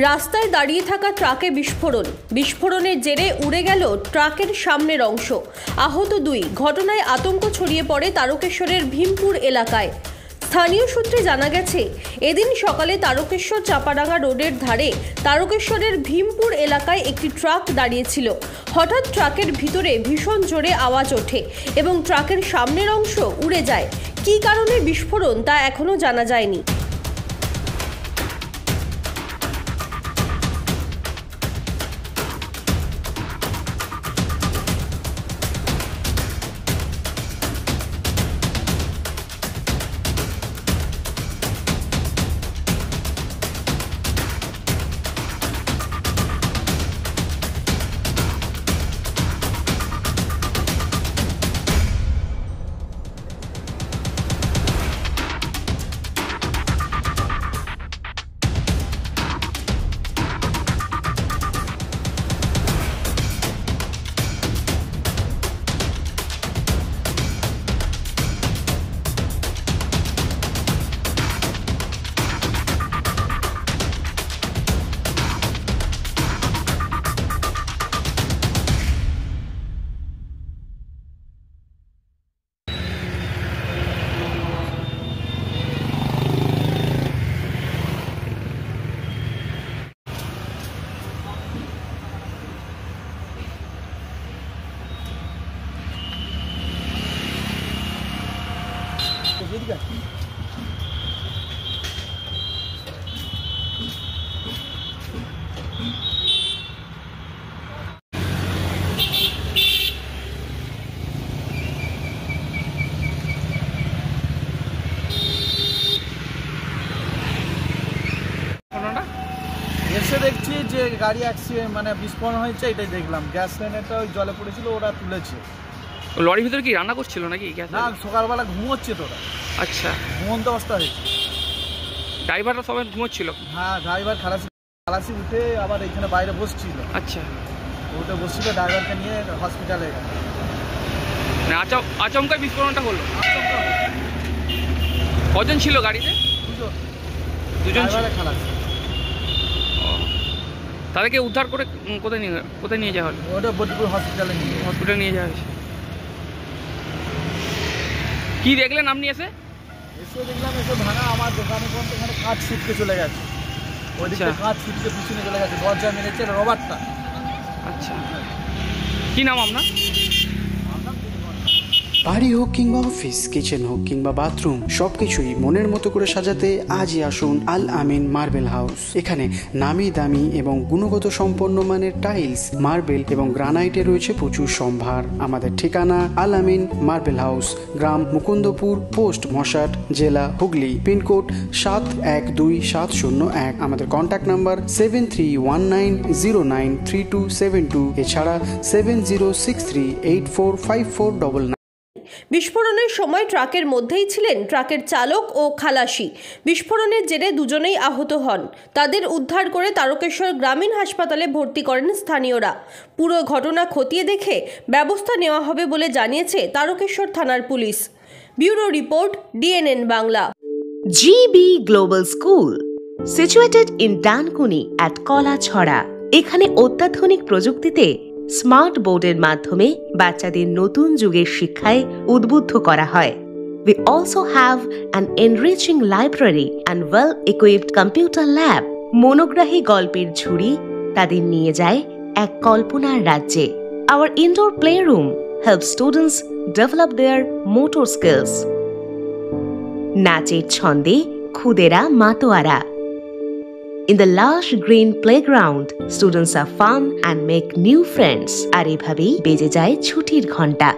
রাস্তায় দাঁড়িয়ে থাকা ট্রাকে বিস্ফোরণের জেরে উড়ে গেল ট্রাকের সামনের অংশ। আহত 2। ঘটনায় আতঙ্ক ছড়িয়ে পড়ে তারকেশ্বরের ভীমপুর এলাকায়। স্থানীয় সূত্রে জানা গেছে, এদিন সকালে তারকেশ্বর চাপাডাঙ্গা রোডের ধারে তারকেশ্বরের ভীমপুর এলাকায় একটি ট্রাক দাঁড়িয়েছিল। হঠাৎ ট্রাকের ভিতরে ভীষণ জোরে আওয়াজ ওঠে এবং ট্রাকের সামনের অংশ উড়ে যায়। কী কারণে বিস্ফোরণ তা এখনও জানা যায়নি। এসে দেখছি যে গাড়ি অ্যাক্সিডেন্ট মানে বিস্ফোরণ হয়েছে, এটাই দেখলাম। গ্যাস সিলিন্ডারটা ওই জলে পড়েছিল, ওরা তুলেছে। লরির ভিতরে কি রান্না করছিল নাকি? না, সকালবেলা ঘুমোচ্ছে তো ওরা। আচ্ছা, ঘুমন্ত অবস্থা হয়েছে। ড্রাইভাররা সবাই ঘুমোচ্ছিল? হ্যাঁ, ড্রাইভার খালাসি উঠে আবার এখানে বাইরে বসছিল। আচ্ছা, ওটা বসছিল, ড্রাইভারকে নিয়ে হসপিটালে গেল। আচমকা বিস্ফোরণটা হলো। কজন ছিল গাড়িতে? দুজন ছিল। খালাসি। তাদেরকে উদ্ধার করে কোথায় নিয়ে যাওয়া হলো? ওটা বোলপুর হসপিটালে নিয়ে যাওয়া হয়েছে। কি দেখলেন আপনি এসে দেখলাম এসে ভাঙা আমার দোকানে পর্যন্ত এখানে কাঁচ ছিটকে চলে গেছে। ওইদিকে কাঁচ ছিটকে পিছনে চলে গেছে, দরজা মেরেছে রবারটা। আচ্ছা, কি নাম আপনার? বাড়ি হোক কিংবা অফিস, কিচেন হোক কিংবা বাথরুম, সবকিছুই মনের মতো করে সাজাতে আজই আসুন আল আমিন মার্বেল হাউস। এখানে নামি দামি এবং গুণগত সম্পন্ন মানের টাইলস, মার্বেল এবং গ্রানাইটে রয়েছে প্রচুর সম্ভার। আমাদের ঠিকানা আল আমিন মার্বেল হাউস, গ্রাম মুকুন্দপুর, পোস্ট মশাট, জেলা হুগলি, পিনকোড 712701। আমাদের কন্ট্যাক্ট নাম্বার 7319093272, এছাড়া 7063845499। বিস্ফোরণের সময় ট্রাকের মধ্যেই ছিলেন ট্রাকের চালক ও খালাসি। বিস্ফোরণের জেরে দুজনেই আহত হন। তাদের উদ্ধার করে তারকেশ্বর গ্রামীণ হাসপাতালে ভর্তি করেন স্থানীয়রা। পুরো ঘটনা খতিয়ে দেখে ব্যবস্থা নেওয়া হবে বলে জানিয়েছে তারকেশ্বর থানার police. Bureau report, DNN Bangla. GB Global School, situated in Dankuni at Kolachhora. এখানে অত্যাধুনিক প্রযুক্তিতে স্মার্ট বোর্ডের মাধ্যমে বাচ্চাদের নতুন যুগের শিক্ষায় উদ্বুদ্ধ করা হয়। We also have an enriching library and well-equipped computer lab. মনোগ্রাহী গল্পের ঝুড়ি তাদের নিয়ে যায় এক কল্পনার রাজ্যে। Our indoor playroom helps students develop their motor skills. নাচের ছন্দে খুদেরা মাতোয়ারা। In the lush green playground, students are fun and make new friends. আর এভাবেই বেজে যায় ছুটির ঘন্টা।